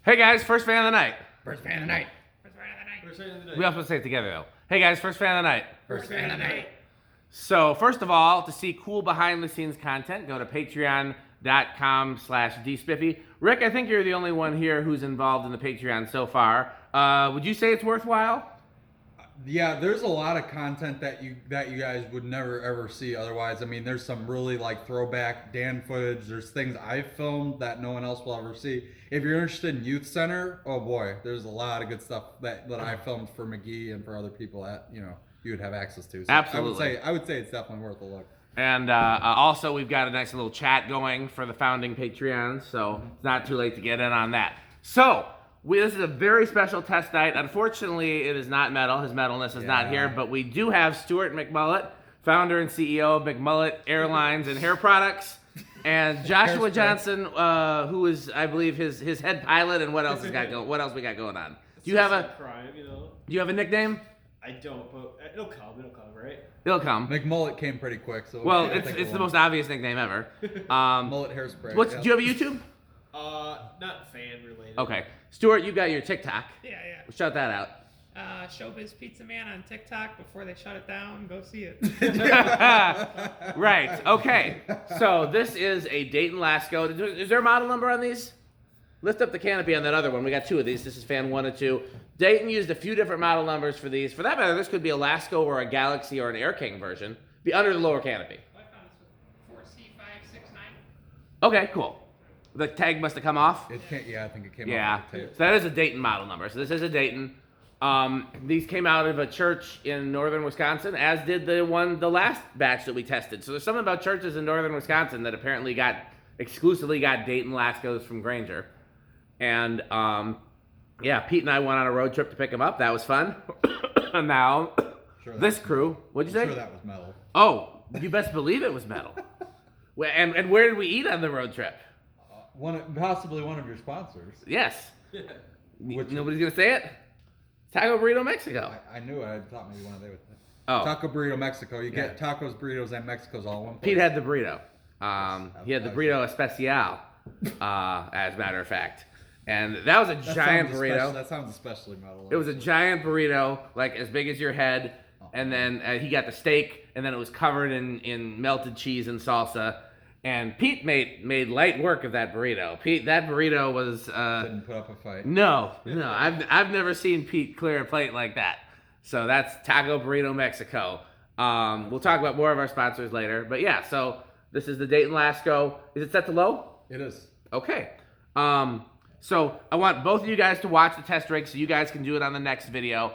Hey guys, first fan of the night. First fan of the night. First fan of the night. First fan of the night. We also say it together though. Hey guys, first fan of the night. First fan of the night. So first of all, to see cool behind the scenes content, go to patreon.com/dspiffy. Rick, I think you're the only one here who's involved in the Patreon so far. Would you say it's worthwhile? Yeah, there's a lot of content that you guys would never ever see otherwise. I mean, there's some really like throwback Dan footage. There's things I've filmed that no one else will ever see. If you're interested in Youth Center, oh boy, there's a lot of good stuff that I filmed for McGee and for other people that you would have access to. So Absolutely. I would say it's definitely worth a look. And also, we've got a nice little chat going for the founding Patreons, so it's not too late to get in on that. So, this is a very special test night. Unfortunately, it is not Metal. His metalness is not here, but we do have Stuart McMullet, founder and CEO of McMullet Airlines and Hair Products, and Joshua Johnson, who is, I believe, his head pilot. And what else we got going on? Do you have a crime, Do you have a nickname? I don't, but it'll come, right? It'll come. McMullet came pretty quick, so Well, it's the most obvious nickname ever. Mullet hairspray. Do you have a YouTube? Not fan related. Okay, Stuart, you got your TikTok. Yeah. Shout that out. Showbiz Pizza Man on TikTok. Before they shut it down, go see it. Right. Okay. So this is a Dayton Lasko. Is there a model number on these? Lift up the canopy on that other one. We got two of these. This is fan 1 and 2. Dayton used a few different model numbers for these. For that matter, this could be a Lasko or a Galaxy or an Air King version. Be under the lower canopy. I found this with 4C569. Okay, cool. The tag must have come off. It can't. Yeah, I think it came. Yeah. Off the tape. So that is a Dayton model number. So this is a Dayton. These came out of a church in northern Wisconsin, as did the last batch that we tested. So there's something about churches in northern Wisconsin that apparently exclusively got Dayton Laskos from Grainger. And yeah, Pete and I went on a road trip to pick them up. That was fun. And now this crew, what'd you say? I'm sure that was metal. Oh, you best believe it was metal. And where did we eat on the road trip? Possibly one of your sponsors. Yes. Nobody's gonna say it. Taco Burrito Mexico. I knew it. I thought maybe one of they would. Oh. Taco Burrito Mexico. You get tacos, burritos, and Mexicos all in one place. Pete had the burrito. He had the burrito especial, as a matter of fact. And that was a giant burrito. That sounds especially metal. It was a giant burrito, like as big as your head. And then he got the steak, and then it was covered in melted cheese and salsa. And Pete made light work of that burrito. Pete, that burrito was didn't put up a fight. No. I've never seen Pete clear a plate like that. So that's Taco Burrito Mexico. We'll talk about more of our sponsors later. But yeah, so this is the Dayton Lasko. Is it set to low? It is. Okay. So I want both of you guys to watch the test rig so you guys can do it on the next video.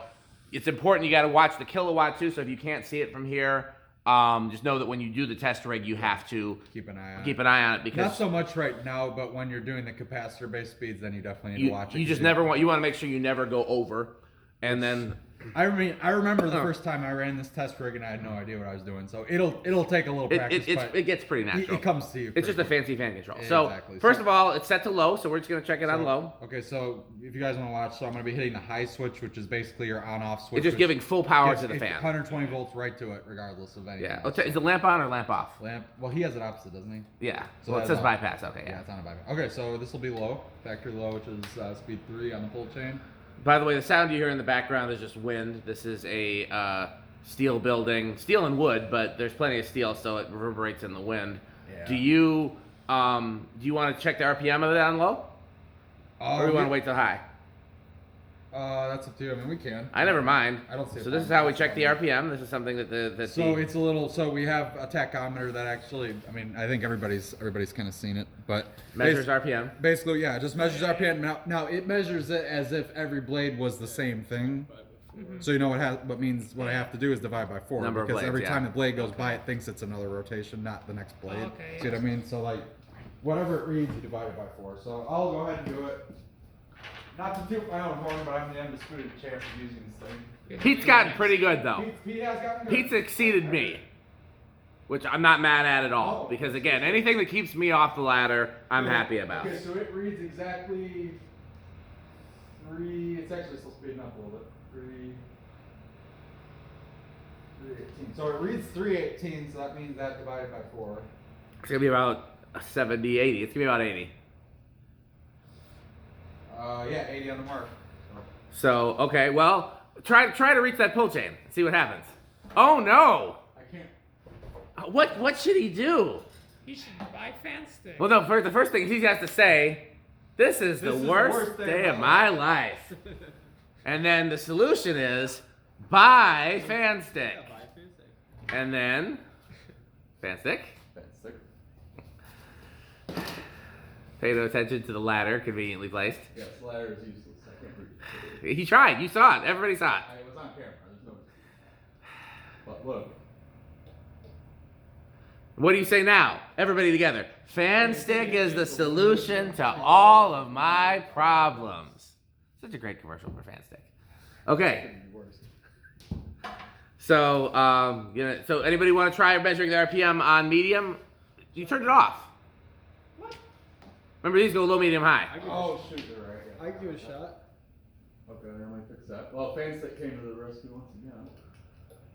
It's important you got to watch the kilowatt too. So if you can't see it from here, just know that when you do the test rig, you have to keep an eye on it because not so much right now, but when you're doing the capacitor-based speeds, then you definitely need to watch it. You just never want. You want to make sure you never go over, and then. I remember the first time I ran this test rig and I had no idea what I was doing. So it'll take a little practice. It gets pretty natural. It comes to you. It's just a fancy fan control. Exactly. So first of all, it's set to low, so we're just gonna check it on low. Okay, so if you guys want to watch, so I'm gonna be hitting the high switch, which is basically your on-off switch. It's just giving full power to the fan. 120 volts right to it, regardless of anything. Yeah. Is the lamp on or lamp off? Lamp. Well, he has it opposite, doesn't he? Yeah. So well, it says bypass. Okay. Yeah, it's on a bypass. Okay, so this will be low, factory low, which is speed 3 on the pull chain. By the way, the sound you hear in the background is just wind. This is a steel building, steel and wood, but there's plenty of steel, so it reverberates in the wind. Yeah. Do you want to check the RPM of it on low, or do we want to wait till high? That's up to you. I mean, we can. I never mind. I don't see. So this is how we check the RPM. This is something that it's a little. So we have a tachometer that actually. I mean, I think everybody's kind of seen it, but measures RPM. Basically, yeah, it just measures RPM. Now it measures it as if every blade was the same thing. So you know what I have to do is divide by 4 Number of because blades, every time the blade goes by, it thinks it's another rotation, not the next blade. Okay. See what I mean? So like, whatever it reads, you divide it by 4. So I'll go ahead and do it. Not to toot my own horn, but I'm the undisputed champ of using this thing. Pete's gotten pretty good though. Pete has gotten good. Pete's exceeded me, which I'm not mad at all. Oh. Because again, anything that keeps me off the ladder, I'm happy about. Okay, so it reads exactly 3. It's actually still speeding up a little bit. 318. So it reads 318, so that means that divided by 4. It's gonna be about 70, 80. It's gonna be about 80. Yeah, 80 on the mark. So, okay, well, try to reach that pull chain. See what happens. Oh no! I can't. What should he do? He should buy fan sticks. Well, no. The first thing he has to say, "This is the worst day of my life," and then the solution is buy fan stick, Yeah, buy a fan stick. and then fan stick. Pay no attention to the ladder conveniently placed. Yes, ladder is useless. I can't reach it. He tried. You saw it. Everybody saw it. It was on camera. There's no. But look. What do you say now? Everybody together. Fan stick is the solution to all of my problems. Such a great commercial for fan stick. Okay. So, so anybody want to try measuring the RPM on medium? You turned it off. Remember, these go low, medium, high. Oh shoot, they're right. Yeah. I can give it a shot. Okay, I might fix that. Well, fan stick came to the rescue once again.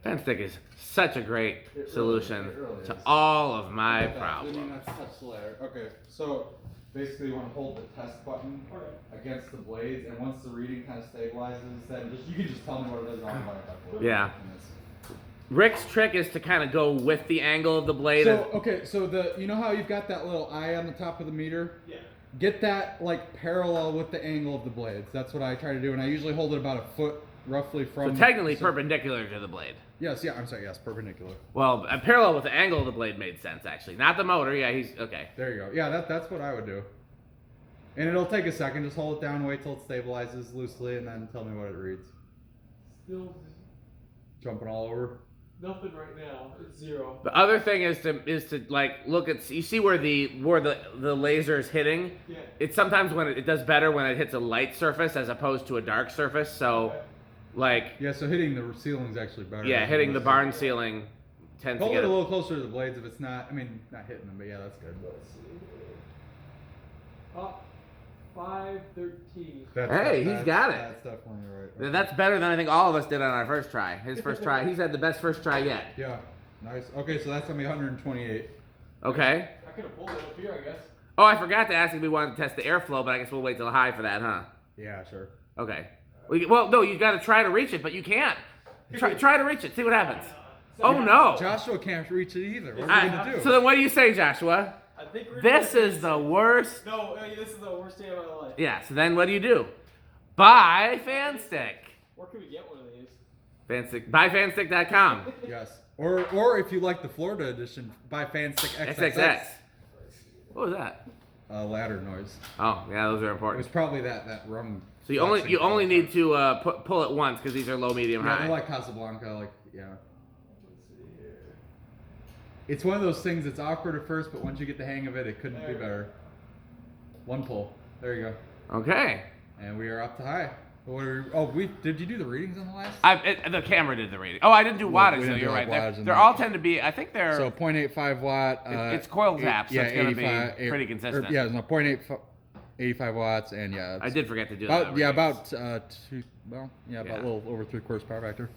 Fan stick is such a great solution it really to is. all of my Then you problems. not touch the ladder. Okay, so basically you want to hold the test button against the blades, and once the reading kind of stabilizes, then you can just tell me what it is. I'll divide it by 4. Yeah. Rick's trick is to kind of go with the angle of the blade. So okay, so you know how you've got that little eye on the top of the meter? Yeah. Get that like parallel with the angle of the blades. That's what I try to do, and I usually hold it about a foot roughly from. So technically perpendicular to the blade. Yes, yeah, I'm sorry, yes, perpendicular. Well, parallel with the angle of the blade made sense, actually. Not the motor. Yeah, he's okay. There you go. Yeah, that's what I would do. And it'll take a second. Just hold it down, wait till it stabilizes loosely, and then tell me what it reads. Still Jumping all over. nothing right now. It's 0. The other thing is to like look at. You see where the laser is hitting. Yeah. It's sometimes when it does better when it hits a light surface as opposed to a dark surface. So, like, Yeah, so hitting the ceiling is actually better. yeah, hitting the barn ceiling tends to Hold get it a it. little closer to the blades if it's not. I mean, not hitting them, but yeah, that's good. Oh, 513. Hey, he's got it. That's definitely right. That's better than I think all of us did on our first try. His first try, he's had the best first try yet. Yeah, nice. Okay, so that's gonna be 128. Okay. I could have pulled it up here, I guess. Oh, I forgot to ask if we wanted to test the airflow, but I guess we'll wait till high for that, huh? Yeah, sure. Okay. Well, no, you got to try to reach it, but you can't. Try to reach it. See what happens. Oh no. Joshua can't reach it either. What are we gonna do? So then, what do you say, Joshua? I think we're This is the worst. No, this is the worst day of my life. Yeah. So then, what do? Buy fan stick. Where can we get one of these? Fanstick. Buyfanstick.com. Yes. Or if you like the Florida edition, buy Fanstick XXX. XXX. What was that? Ladder noise. Oh, yeah, those are It was important. probably that rum. So you only need to pull it once because these are low, medium, Yeah, high. they're like Casablanca, like yeah. It's one of those things that's awkward at first, but once you get the hang of it, it couldn't be better. One pull. There you go. Okay. And we are up to high. Did you do the readings on the last? The camera did the reading. Oh, I didn't do wattage, we so didn't you're do, right. like, wattage in They're that. all tend to be, I think they're, So 0.85 watt. it's coil tap, so it's going to be 85 pretty consistent. Yeah, no, 85 watts, and yeah. I did forget to do About, that. yeah, readings. about about Yeah. a little over 3/4 power factor.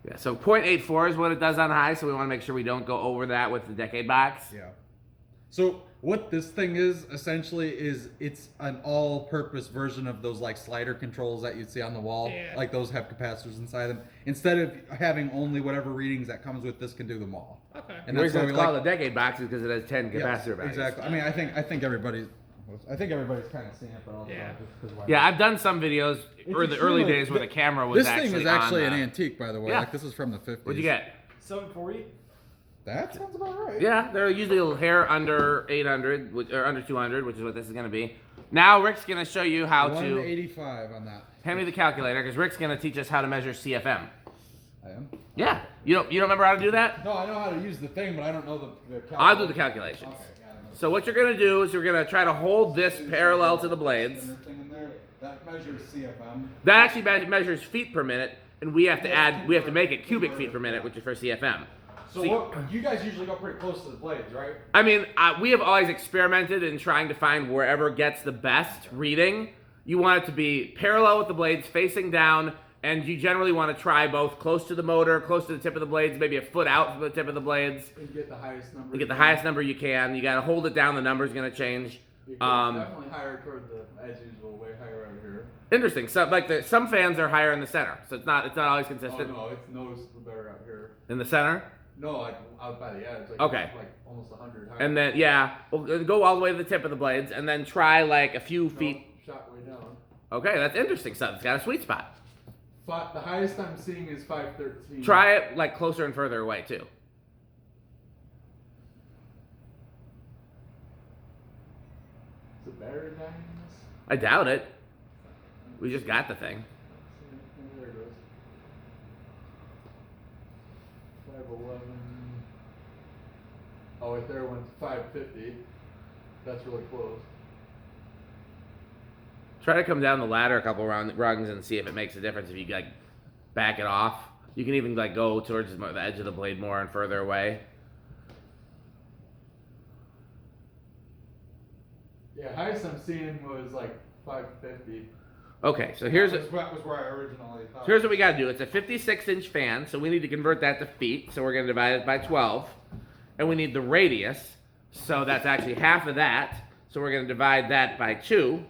Yeah, so 0.84 is what it does on high, so we want to make sure we don't go over that with the decade box. Yeah. So what this thing is essentially is it's an all-purpose version of those like slider controls that you'd see on the wall. Yeah. Like those have capacitors inside them. Instead of having only whatever readings that comes with, this can do them all. Okay. And The that's reason why it's we called like. a decade box is because it has 10 Yes, capacitor values. exactly. I mean, I think everybody's kind of seen it, but I'll Yeah. just 'cause why Yeah, not? I've done some videos in the early days where the camera was This actually thing is actually on an the- antique, by the way. Yeah. Like this is from the 50s. What'd you get? 740. That sounds about right. Yeah, they're usually a little hair under 800, or under 200, which is what this is going to be. Now Rick's going to show you how to 185 on that. hand me the calculator because Rick's going to teach us how to measure CFM. I am. Yeah, you don't remember how to do that? No, I know how to use the thing, but I don't know the calculation. I'll do the calculations. Okay, got it. So what you're going to do is you're going to try to hold this parallel to the blades. Thing in there, that measures CFM. That actually measures feet per minute, and we have to make it cubic feet per minute, which is for CFM. So See- you guys usually go pretty close to the blades, right? I mean, we have always experimented in trying to find wherever gets the best reading. You want it to be parallel with the blades, facing down, and you generally want to try both close to the motor, close to the tip of the blades, maybe a foot out from the tip of the blades. And get the highest number. You get the highest number you can. You got to hold it down. The number's going to change. definitely higher toward the, as usual, way higher over here. Interesting. So like some fans are higher in the center, so it's not always consistent. Oh no, it's noticeably better out here. In the center. No, like out by the edge. Like, Okay. Like almost 100 higher. And then well, go all the way to the tip of the blades, and then try like a few feet. Shot way down. Okay, that's interesting stuff. It's got a sweet spot. The highest I'm seeing is 513. Try it like closer and further away too. Is it battery dying in this? I doubt it. We just got the thing. There it goes. 511. Oh, right there went 550. That's really close. Try to come down the ladder a couple rungs and see if it makes a difference. If you like back it off, you can even like go towards the edge of the blade more and further away. Yeah, highest I'm seeing was like 550. Okay, so here's that was where I originally thought. here's what we got to do. It's a 56-inch fan, so we need to convert that to feet. So we're going to divide it by 12, and we need the radius. So that's actually half of that. So we're going to divide that by 2.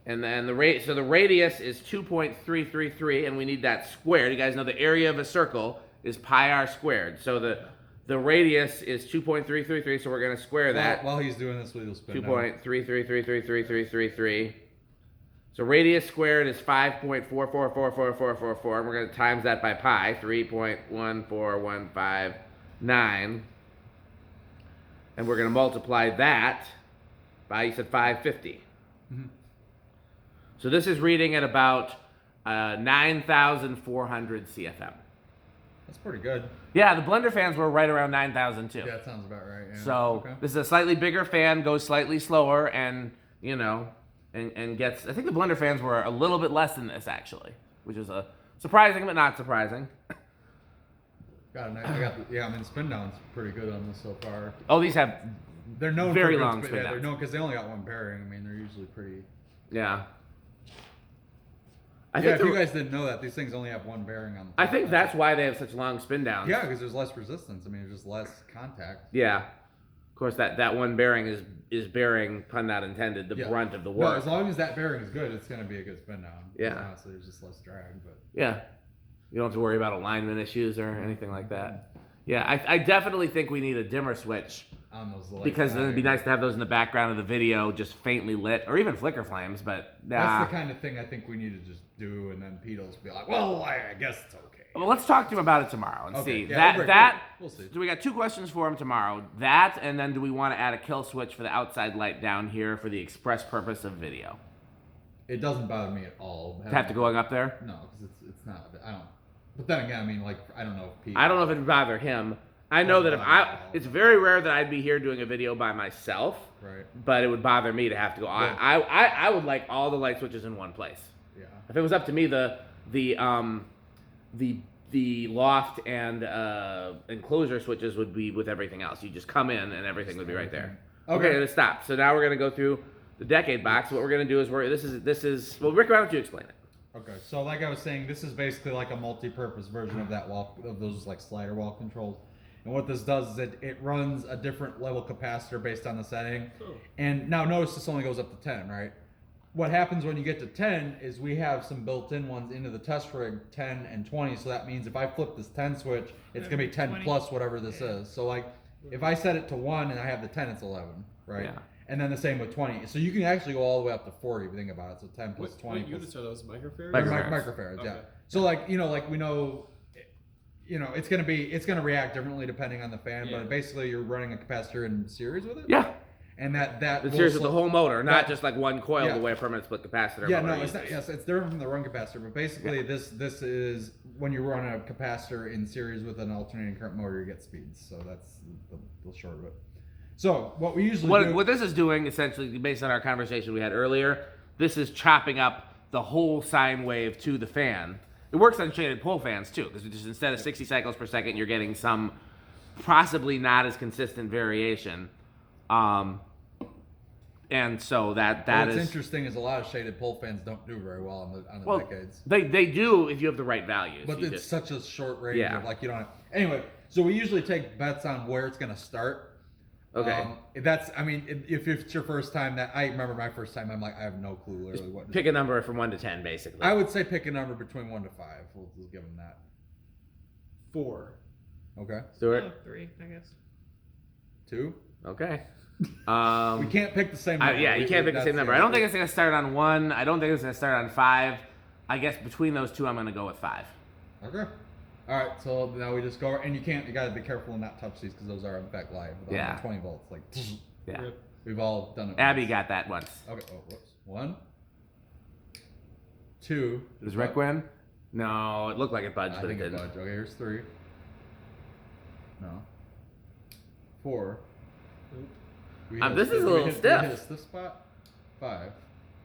And then the radius is 2.333, and we need that squared. You guys know the area of a circle is pi r squared. So the radius is 2.333, so we're going to square that. While he's doing this, we'll spin 2.333333333. So radius squared is 5.44444444. And we're going to times that by pi, 3.14159. And we're going to multiply that by, you said 550. Mm-hmm. So this is reading at about 9,400 CFM. That's pretty good. Yeah, the blender fans were right around 9,000 too. Yeah, that sounds about right. Yeah. So Okay. this is a slightly bigger fan, goes slightly slower, and and gets. I think the blender fans were a little bit less than this actually, which is surprising but not surprising. I mean, spin down's pretty good on this so far. Oh, these have They're known very for good long spin Yeah, downs. they're known because they only got one bearing. I mean, they're usually pretty. Yeah. If you guys didn't know that, these things only have one bearing on. I think that's why they have such long spin downs. Yeah, because there's less resistance. I mean, there's just less contact. Yeah. Of course, that one bearing is bearing, pun not intended, the brunt of the work. No, as long as that bearing is good, it's going to be a good spin down. Yeah. Honestly, there's just less drag, but. Yeah. You don't have to worry about alignment issues or anything like that. Yeah, I definitely think we need a dimmer switch. On those lights. Because then it'd be nice to have those in the background of the video, just faintly lit, or even flicker flames, but That's the kind of thing I think we need to just do, and then Pete'll be like, well, I guess it's okay. Well, let's talk to him about it tomorrow and Okay, see. yeah, we'll see. So we got 2 questions for him tomorrow. That, and then do we want to add a kill switch for the outside light down here for the express purpose of video? It doesn't bother me at all. Have to going up there? No, because it's not. I don't. But then again, I mean, like, I don't know if Pete. I don't know if it would bother him. I know that it's very rare that I'd be here doing a video by myself. Right. But it would bother me to have to go. Yeah. I would like all the light switches in one place. Yeah. If it was up to me, the loft and enclosure switches would be with everything else. You just come in and everything would be right there. Okay, let's stop. So now we're gonna go through the decade box. What we're gonna do is this is well, Rick, why don't you explain it? Okay, so like I was saying, this is basically like a multi-purpose version of that wall, of those like slider wall controls. And what this does is it runs a different level capacitor based on the setting. Oh. And now notice this only goes up to 10, right? What happens when you get to 10 is we have some built-in ones into the test rig, 10 and 20. So that means if I flip this 10 switch, it's gonna be 10 20. plus whatever this is. So like, if I set it to 1 and I have the 10, it's 11, right? Yeah. And then the same with 20. So you can actually go all the way up to 40 if you think about it. So 10 plus 20 What plus units are those? Microfarads? Microfarads. Microfarads, yeah. Okay. So like it's gonna react differently depending on the fan, Yeah. but basically you're running a capacitor in series with it. Yeah. And that The will series with the whole motor, not that- just like one coil yeah. the way a permanent split capacitor. Yeah, motor no, it's not. uses. Yes, it's different from the run capacitor, but basically this is when you run a capacitor in series with an alternating current motor, you get speeds. So that's the short of it. So what we usually do. What this is doing, essentially, based on our conversation we had earlier, this is chopping up the whole sine wave to the fan. It works on shaded pole fans too, because just instead of 60 cycles per second, you're getting some possibly not as consistent variation. And so that What's is interesting is a lot of shaded pole fans don't do very well on the well, decades. they do if you have the right values. But You it's just- such a short range Yeah. of like you don't have, anyway, so we usually take bets on where it's gonna start. Okay. If it's your first time, that I remember my first time, I'm like, I have no clue literally what. Pick a number from 1 to 10, basically. I would say pick a number between 1 to 5. We'll just give them that. 4. Okay. Stuart? 3, I guess. 2. Okay. We can't pick the same number. Yeah, you can't pick the same number. I don't think it's going to start on 1. I don't think it's going to start on 5. I guess between those two, I'm going to go with 5. Okay. All right, so now we just go, and you got to be careful and not touch these because those are in fact live. Yeah. 20 volts, like. Yeah. Rip. We've all done it. Abby once. got that once. Okay. Oh, whoops. 1, 2. Does Rick win? No, it looked like it budged, I but it think it didn't. budged. Okay, here's 3. No. 4. This is a little stiff. We hit a stiff spot. 5.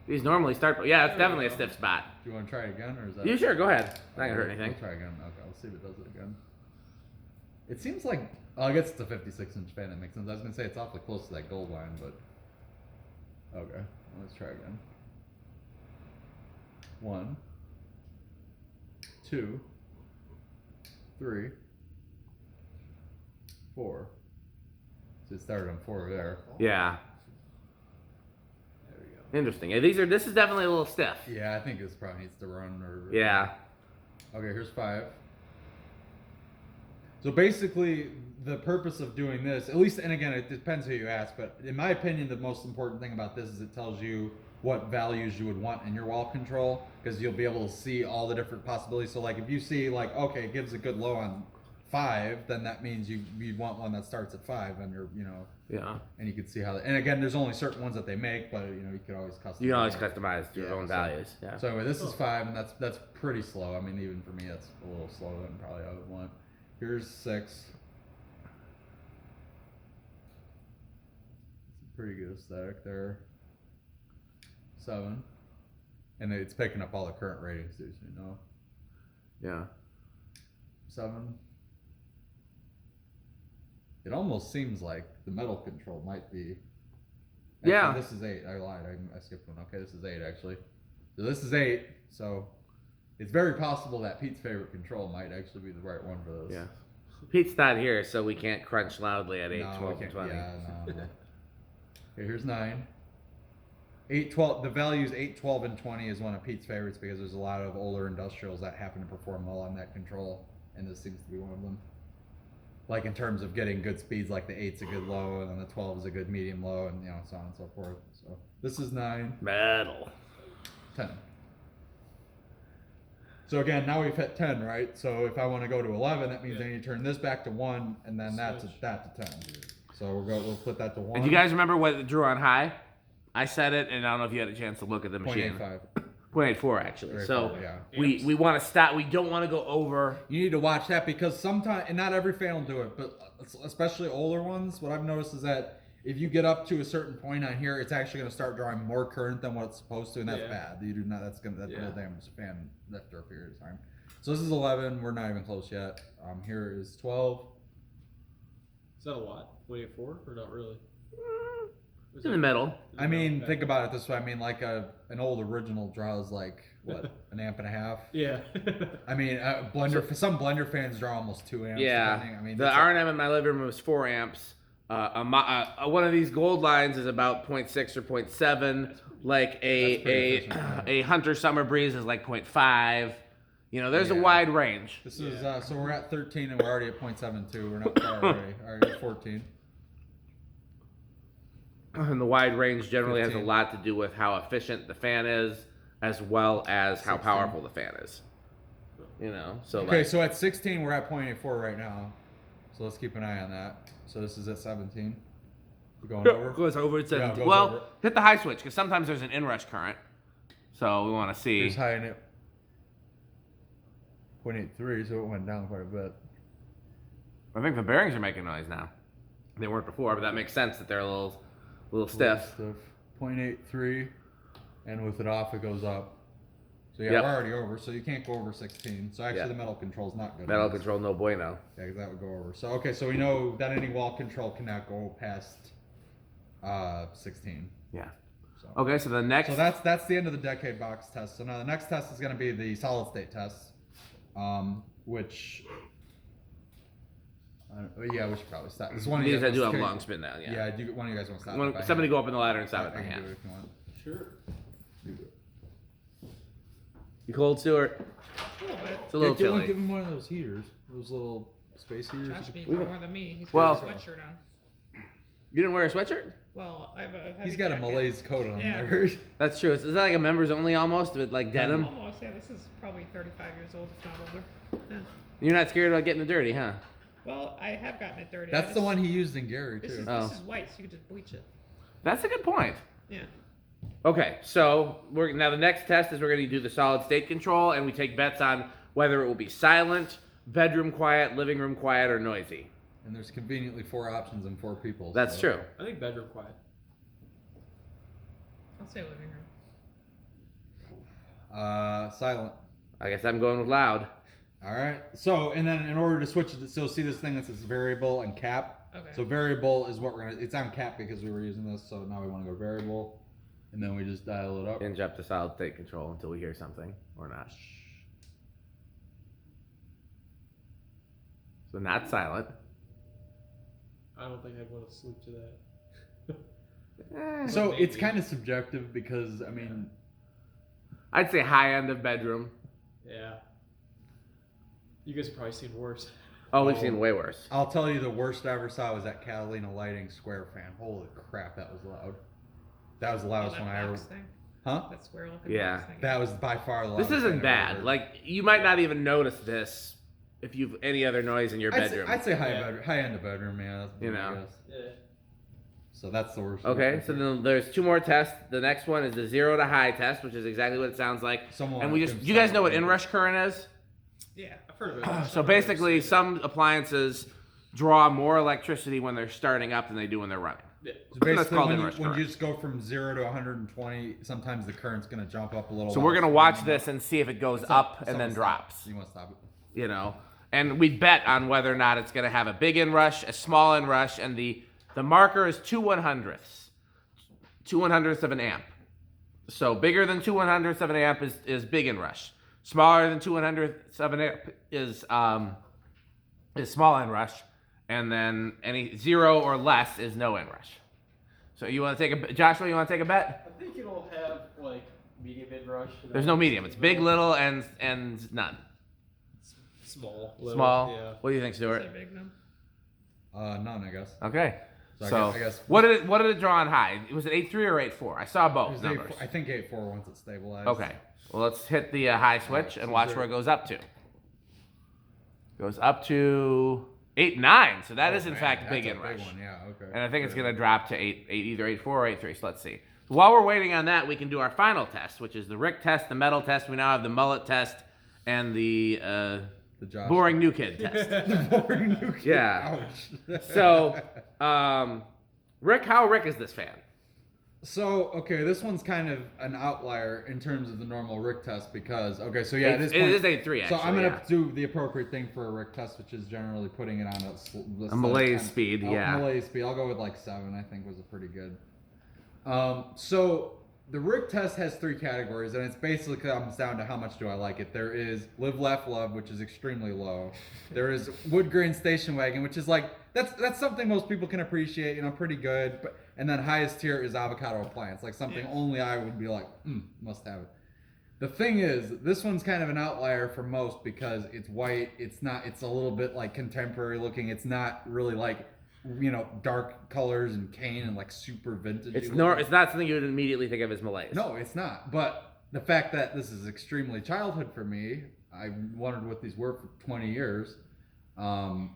These normally start. Yeah, it's definitely a stiff spot. Do you want to try it again, or is that? You sure? Go ahead. Not gonna hurt We'll anything. try again. Okay, let's see if it does it again. It seems like. Oh, I guess it's a 56-inch fan. That makes sense. I was gonna say it's awfully close to that gold line, but. Okay, let's try again. 1, 2, 3, 4. So it started on 4 there. Yeah. There we go. Interesting. Yeah, this is definitely a little stiff. Yeah, I think this probably needs to run or. Yeah. Okay, here's 5. So basically, the purpose of doing this, at least, and again, it depends who you ask, but in my opinion, the most important thing about this is it tells you what values you would want in your wall control, because you'll be able to see all the different possibilities. So like if you see like, okay, it gives a good low on 5, then that means you want one that starts at 5, and you're, Yeah. and you can see how, and again, there's only certain ones that they make, but you could always customize. You can always customize your Yeah, own so- values. Yeah. So anyway, this is 5, and that's pretty slow. I mean, even for me, that's a little slower than probably I would want. Here's 6. Pretty good aesthetic there. 7, and it's picking up all the current ratings too, so you know. Yeah. 7. It almost seems like the metal control might be. Actually, Yeah. This is 8. I lied. I skipped one. Okay, this is 8 actually. So this is 8. So it's very possible that Pete's favorite control might actually be the right one for this. Yeah. Pete's not here, so we can't crunch loudly at 8, No, 12, we and can't- 20. Yeah, no. Okay, here's 9. 8, 12. The values 8, 12, and 20 is one of Pete's favorites because there's a lot of older industrials that happen to perform well on that control, and this seems to be one of them. Like in terms of getting good speeds, like the 8's a good low, and then the 12 is a good medium low, and so on and so forth. So this is 9, Metal. 10. So again, now we've hit 10, right? So if I want to go to 11, that means I need to turn this back to 1, and then that to 10. So we'll put that to 1. And do you guys remember what it drew on high? I said it, and I don't know if you had a chance to look at the machine. 0.85. 0.84 actually. So 0.84, yeah. we want to stop. We don't want to go over. You need to watch that because sometimes, and not every fan will do it, but especially older ones, what I've noticed is that if you get up to a certain point on here, it's actually going to start drawing more current than what it's supposed to, and that's bad. You do not. That will damage the fan after a period of time. So this is 11. We're not even close yet. Here is 12. Is that a lot? 24 or not really? It's in the middle. I mean, think about it this way. I mean, like an old original draws like what, 1.5 amps? Yeah. I mean, some blender fans draw almost 2 amps. Yeah. Depending. I mean, The R&M in my living room was 4 amps. One of these gold lines is about 0.6 or 0.7. Like a Hunter Summer Breeze is like 0.5. There's a wide range. This is so we're at 13 and we're already at 0.72. We're not far away. All right, 14. And the wide range generally has 15. a lot to do with how efficient the fan is, as well as how 16. powerful the fan is. So Okay, like, so at 16 we're at 0.84 right now. So let's keep an eye on that. So this is at 17. We're going over. goes over at 17. Yeah, it goes Well, over. hit the high switch because sometimes there's an inrush current. So we want to see. Here's high in it. 0.83, so it went down quite a bit. I think the bearings are making noise now. They weren't before, but that makes sense that they're a little stiff. 0.83, and with it off, it goes up. So yeah, Yep. we're already over. So you can't go over 16. So actually, Yeah. the metal control's not good. Metal control, no bueno. Yeah, 'cause that would go over. So okay, so we know that any wall control cannot go past 16. Yeah. So. Okay, so the next. So that's the end of the decade box test. So now the next test is going to be the solid state test, which Yeah, we should probably stop. This one of These you I guys do have wants to long spin down. take- Yeah. Yeah, one of you guys want to stop? When if I somebody hand- go up in the ladder and stop I it by can do hand. it if you want. Sure. You cold, Stuart? A little bit. It's a little chilly. Give him one of those heaters, those little space heaters. Josh beat me more than me. He's Well- got a sweatshirt on. You didn't wear a sweatshirt? Well, I have a heavy He's got a jacket. Malaise coat on. Yeah. There. That's true. Is that like a members only almost with like denim? Almost, yeah. This is probably 35 years old, if not older. Yeah. You're not scared about getting it dirty, huh? Well, I have gotten it dirty. That's the one he used in Gary This too. is, Oh. this is white, so you can just bleach it. That's a good point. Yeah. Okay, so now the next test is we're going to do the solid state control, and we take bets on whether it will be silent, bedroom quiet, living room quiet, or noisy. And there's conveniently 4 options and 4 people. That's so. true. I think bedroom quiet. I'll say living room. Silent. I guess I'm going with loud. All right. So, and then in order to switch it, so see this thing that says variable and cap. Okay. So variable is what we're gonna. It's on cap because we were using this. So now we want to go variable, and then we just dial it up. Hinge up to solid state control until we hear something or not. So not silent. I don't think I'd want to sleep to that. So Maybe. it's kind of subjective because I mean, I'd say high end of bedroom. Yeah. You guys have probably seen worse. Oh, we've seen way worse. I'll tell you the worst I ever saw was that Catalina Lighting Square fan. Holy crap, that was loud. That was the Oh, loudest that one I ever. box thing. Huh? That square looking Yeah. box thing. That was by far the This loudest. isn't thing I've ever bad. heard. Like you might not even notice this if you've any other noise in your bedroom. I'd say high Yeah. high end of bedroom, yeah. That's You what I know. guess. Yeah. So that's the worst. Okay, so then there's 2 more tests. The next one is the 0 to high test, which is exactly what it sounds like. Someone And we can just, you guys know what start inrush current is? Yeah. I've heard of it. So basically, some appliances draw more electricity when they're starting up than they do when they're running. Yeah. So That's basically, called when inrush you current. just go from 0 to 120, sometimes the current's going to jump up a little. So while we're gonna it's watch running. this and see if it goes up and then Someone drops. stop. You want to stop it? You know, and we bet on whether or not it's gonna have a big inrush, a small inrush, and the marker is 2/100ths, 2/100ths of an amp. So bigger than 2/100ths of an amp is big inrush. Smaller than 2/100ths of an amp is small inrush, and then any 0 or less is no inrush. So you want to take a Joshua? You want to take a bet? I think it'll have like medium mid rush. There's no medium. It's big, little, and none. Small. Little, Small. Yeah. What do you think, Is Stuart? that big enough? None, I guess. Okay. So I So, guess- what did it draw on high? Was it 8.3 or 8.4? I saw It both was numbers. I think 8.4 once it's stabilized. Okay. Well, let's hit the high switch and watch where it goes up to. Goes up to 8.9. So that is in Man, fact that's big a inrush. one, yeah, okay. And I think it's going to drop to 8, either 8.4 or 8.3. So let's see. While we're waiting on that, we can do our final test, which is the Rick test, the metal test. We now have the mullet test and the The Josh. boring new kid test. Boring new kid. Yeah. Ouch. So, Rick, how Rick is this fan? So, okay, this one's kind of an outlier in terms of the normal Rick test because, okay, so yeah, It is 8.3 actually. So I'm going to yeah. do the appropriate thing for a Rick test, which is generally putting it on a malaise speed, yeah. Malaise speed. I'll go with like 7, I think was a pretty good. So the Rick test has 3 categories, and it's basically comes down to how much do I like it. There is live, laugh, love, which is extremely low. There is wood grain station wagon, which is like that's something most people can appreciate, you know, pretty good. But and then highest tier is avocado appliance, like something only I would be like, must have it. The thing is, this one's kind of an outlier for most because it's white. It's a little bit like contemporary looking. It's not really like, you know, dark colors and cane and like super vintage. It's not something you would immediately think of as malaise. No, it's not. But the fact that this is extremely childhood for me, I wondered what these were for 20 years.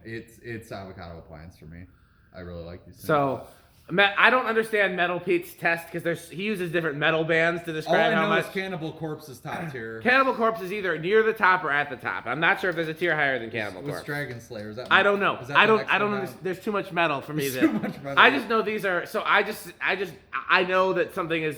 It's avocado appliance for me. I really like these things. So, I don't understand Metal Pete's test because he uses different metal bands to all describe I how know much. is Cannibal Corpse is top tier. Cannibal Corpse is either near the top or at the top. I'm not sure if there's a tier higher than Cannibal What's Corpse. Dragon Slayer? Is that I don't know. is that I the don't. next I don't one understand. down? There's too much metal for me. There's To, too much metal. I just know these are. So I know that something is.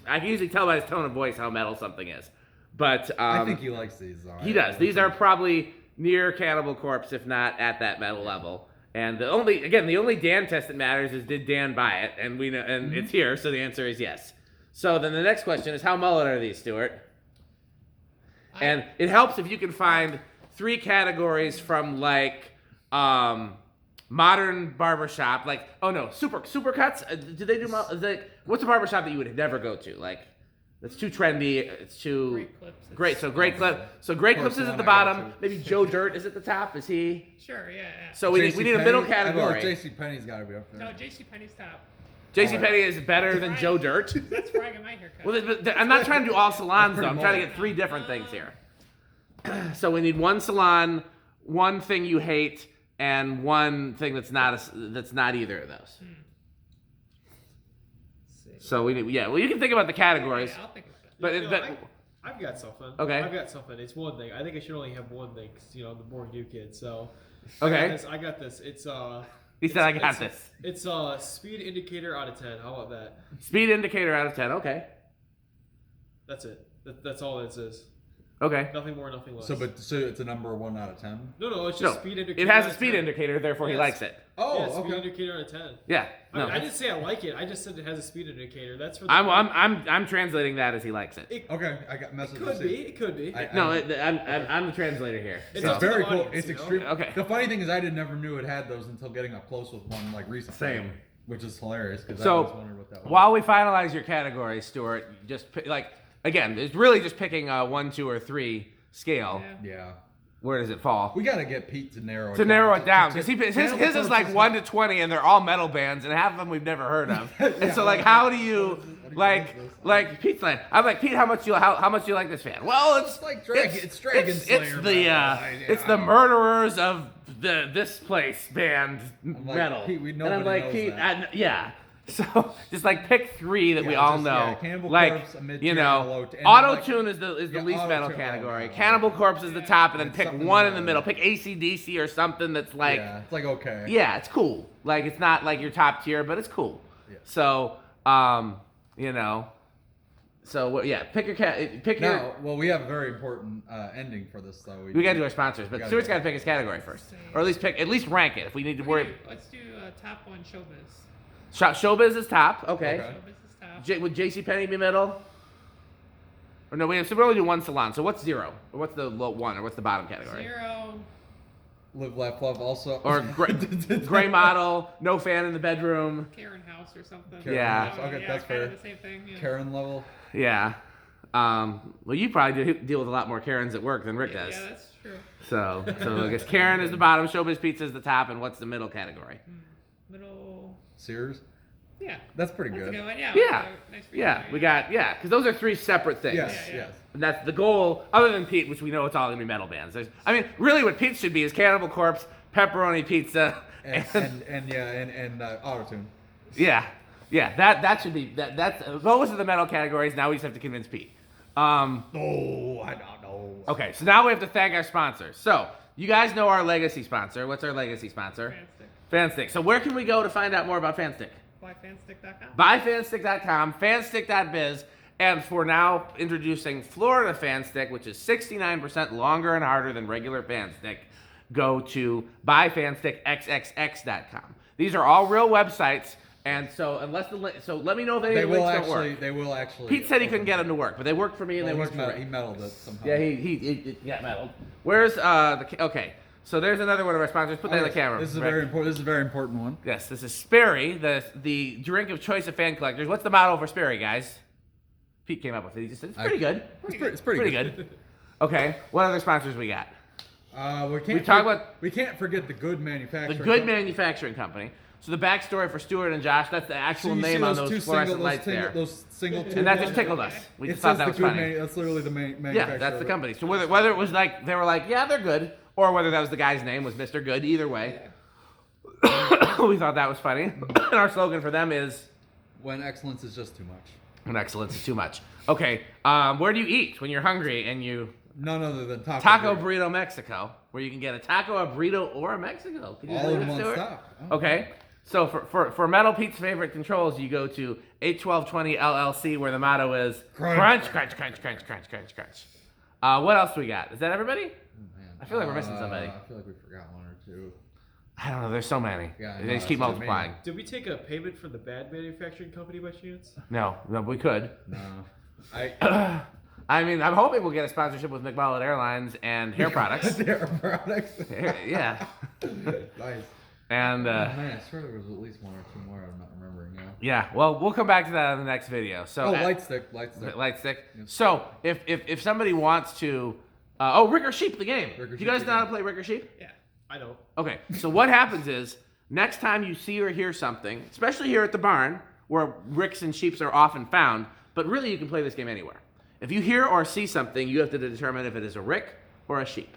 I can usually tell by his tone of voice how metal something is. But I think he likes these. Though. he does. These are probably near Cannibal Corpse, if not at that metal level. And the only Dan test that matters is did Dan buy it, and we know, and it's here, so the answer is yes. So then the next question is how mullet are these, Stuart? And it helps if you can find 3 categories from like modern barbershop, like, oh no, supercuts. Do they do? What's a barbershop that you would never go to? Like, it's too trendy. It's too Great Clips. great. So Great Clips is at the bottom. Maybe Joe Dirt is at the top. Is he? Sure, yeah. So we need a middle category. JC Penney's got to be up there. No, JCPenney's top. JCPenney is better than Joe Dirt. That's where I get my haircut. Well, I'm not trying to do all salons though. pretty I'm trying to much. get 3 different things here. So we need one salon, one thing you hate, and one thing that's not either of those. So we need, well, you can think about the categories, Yeah, I'll think of it. but I've got something. Okay. I've got something. It's one thing. I think I should only have one thing, 'cause, the more new kid. So. Okay. I got this. It's he said I got this. It's speed indicator out of 10. How about that? Speed indicator out of 10. Okay. That's it. That's all it is. Okay. Nothing more, nothing less. So it's a number 1 out of 10. No, it's No, just speed indicator. it has out a of speed 10. indicator, therefore he Yes. likes it. Oh, Yeah, speed okay. indicator out of 10. Yeah. No. I didn't say I like it. I just said it has a speed indicator. That's for the. I'm translating that as he likes it. Okay, I got It messages. could be. It could be. No, I'm the translator here. It's So- up to very the cool. audience, It's you know? extreme. Okay. The funny thing is, I never knew it had those until getting up close with one like recently. Same. Which is hilarious because I So always wondered what that was. while we finalize your categories, Stuart, just again, it's really just picking a 1, 2, or 3 scale. Yeah. Yeah, Where does it fall? we gotta get Pete to narrow To narrow it down, to- because to- his is like 1 to 20, and they're all metal bands, and half of them we've never heard of. And so like, how do you like Pete's like? I'm like, Pete, how much you like this fan? Well, it's like it's Dragon it's Slayer the metal. it's the murderers of this place band like, metal. Pete, and I'm nobody like, knows Pete, that. yeah. So just like pick 3 that we Yeah, all just, know. yeah, Cannibal like Corpse, a mid-tier, and a low- and auto like- tune is the Yeah, least metal auto-tune, category. yeah. Cannibal Corpse is the top, and then pick something one in in the the middle. middle. Pick AC/DC or something that's like. Yeah, it's like okay. Yeah, it's cool. Like it's not like your top tier, but it's cool. Yeah. So, pick your pick your. Now, well, we have a very important ending for this though. We gotta do our sponsors, but gotta Stuart's do it. gotta pick his category first, or at least rank it if we need to worry. Let's do top 1 showbiz. Showbiz is top. Okay. Okay. Showbiz is top. Would JCPenney be middle? Or no, we only do one salon. So what's 0? Or what's the low 1? Or what's the bottom category? 0. Live, laugh, love. Also, Or gray model, no fan in the bedroom. Karen House or something. Karen Yeah. House. Okay, that's kind of fair. the same thing. Yeah. Karen level. Yeah. Well, you probably deal with a lot more Karens at work than Rick does. Yeah, that's true. So I guess Karen is the bottom, Showbiz Pizza is the top, and what's the middle category? Middle. Sears. Yeah. That's pretty That's a good. good one. Yeah. Yeah. Nice for Yeah, you. we got, because those are 3 separate things. Yes, Yeah, yeah. yes. And that's the goal, other than Pete, which we know it's all going to be metal bands. Really what Pete should be is Cannibal Corpse, Pepperoni Pizza, And auto tune. yeah, that should be, that's, those are the metal categories, now we just have to convince Pete. Oh, I don't know. Okay, so now we have to thank our sponsors. So, you guys know our legacy sponsor. What's our legacy sponsor? Fanstick. Fanstick. So where can we go to find out more about Fanstick? Buyfanstick.com. Buyfanstick.com, fanstick.biz, and for now, introducing Florida Fanstick, which is 69% longer and harder than regular Fanstick. Go to buyfanstickxxx.com. These are all real websites, and so let me know if any They of the will links don't actually. work. They will actually. Pete said he couldn't get them to work, but they worked for me and Well, they worked for he Rick. meddled it somehow. Yeah, he got meddled. Where's okay? So there's another one of our sponsors. Put that on the camera. This is a Rick. very important. This is a very important one. Yes, this is Sperry, the drink of choice of fan collectors. What's the motto for Sperry, guys? Pete came up with it. He just said it's pretty good. It's pretty good. Good. Okay, what other sponsors we got? We can't forget the good The manufacturing. Good Manufacturing Company. So the backstory for Stuart and Josh, that's the actual name on those fluorescent lights there. Those single tube And that ones. just tickled us. We It just thought says that the was good funny. that's literally the manufacturer. Yeah, that's of the it. company. So whether it was like, they were like, yeah, they're good, or whether that was the guy's name was Mr. Good, either way. We thought that was funny. And our slogan for them is, When excellence is just too much. when excellence is too much. Okay, where do you eat when you're hungry and you... None other than Taco Burrito Mexico, where you can get a taco, a burrito, or a Mexico. Can you All believe in it, one Stuart? stop. Oh. Okay, so for Metal Pete's favorite controls, you go to 81220 LLC, where the motto is crunch, crunch, crunch, crunch, crunch, crunch, crunch. What else we got? Is that everybody? Man. I feel like we're missing somebody. I feel like we forgot one or two. I don't know. There's so many. Yeah, I They know, just keep that's what I mean. multiplying. Did we take a payment from the bad manufacturing company by chance? No, we could. No. I mean, I'm hoping we'll get a sponsorship with McMullet Airlines and hair products. Their products. Yeah. Nice. And Man, I swear there was at least one or two more. I'm not remembering now. yeah, well, we'll come back to that in the next video. So Oh, light stick. light stick. Yep. So if somebody wants to, Rick or Sheep the game. Rick or Do you Sheep guys the know how to game. play Rick or Sheep? Yeah. I don't. Okay, so what happens is next time you see or hear something, especially here at the barn, where Ricks and Sheeps are often found, but really you can play this game anywhere. If you hear or see something, you have to determine if it is a Rick or a Sheep.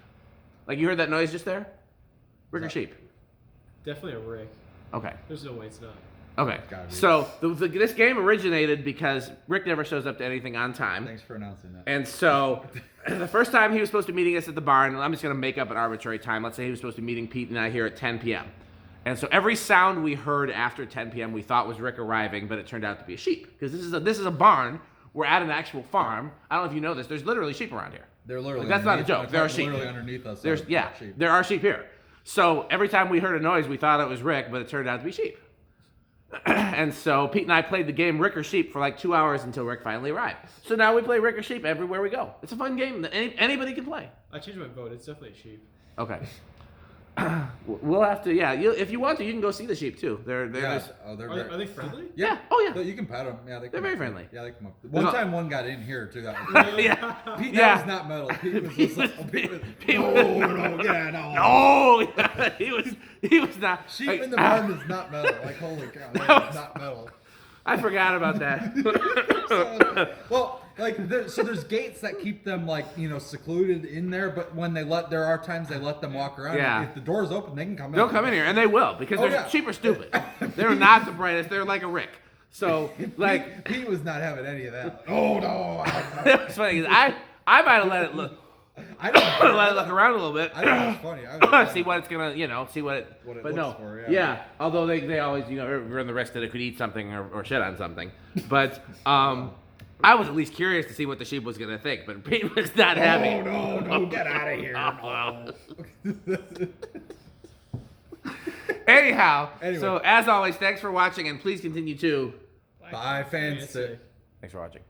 Like you heard that noise just there? Rick or Sheep? Definitely a Rick. Okay. There's no way it's not. Okay. Gotta be. So this game originated because Rick never shows up to anything on time. Thanks for announcing that. And so the first time he was supposed to be meeting us at the barn, I'm just going to make up an arbitrary time. Let's say he was supposed to be meeting Pete and I here at 10 p.m. And so every sound we heard after 10 p.m. we thought was Rick arriving, but it turned out to be a sheep. Because this is a barn. We're at an actual farm. I don't know if you know this. There's literally sheep around here. They're literally. That's not a underneath- joke. There are it's sheep. Literally underneath us. There's are sheep. there are sheep here. So every time we heard a noise, we thought it was Rick, but it turned out to be sheep. And so Pete and I played the game Rick or Sheep for like 2 hours until Rick finally arrived. So now we play Rick or Sheep everywhere we go. It's a fun game that anybody can play. I changed my vote. It's definitely a sheep. Okay. We'll have to, yeah. If you want to, you can go see the sheep too. They're Yeah. just, Oh, they're Are they friendly? yeah. Oh yeah. You can pet them. Yeah, they. They're come very up. friendly. Yeah, they come up. There's One a- time, one got in here too. That was Yeah. Pete, Yeah. that was not metal. Pete was just like, Pete was, Pete no, was- no, yeah, no. No, he was not. Sheep like, in the barn is not metal. Like, holy cow, that is not metal. I forgot about that. Well, like, so there's gates that keep them, like, secluded in there, but when there are times they let them walk around. Yeah. If the door's open, they can come in. They'll come in here, and they will, because Oh, yeah. sheep are stupid. They're not the brightest. They're like a Rick. So, like, Pete was not having any of that. Oh, no. it's funny, 'cause I might have let it look. I don't Let it look around a little bit. I think it's funny. I was See what it's gonna, see what it. What it but looks no, for, yeah. Although they always, run the risk that it could eat something or shit on something. But I was at least curious to see what the sheep was gonna think. But Pete was not happy. Oh, no, get out of here. Anyhow, Anyway. so as always, thanks for watching, and please continue to. Bye, fans. Fancy. Thanks for watching.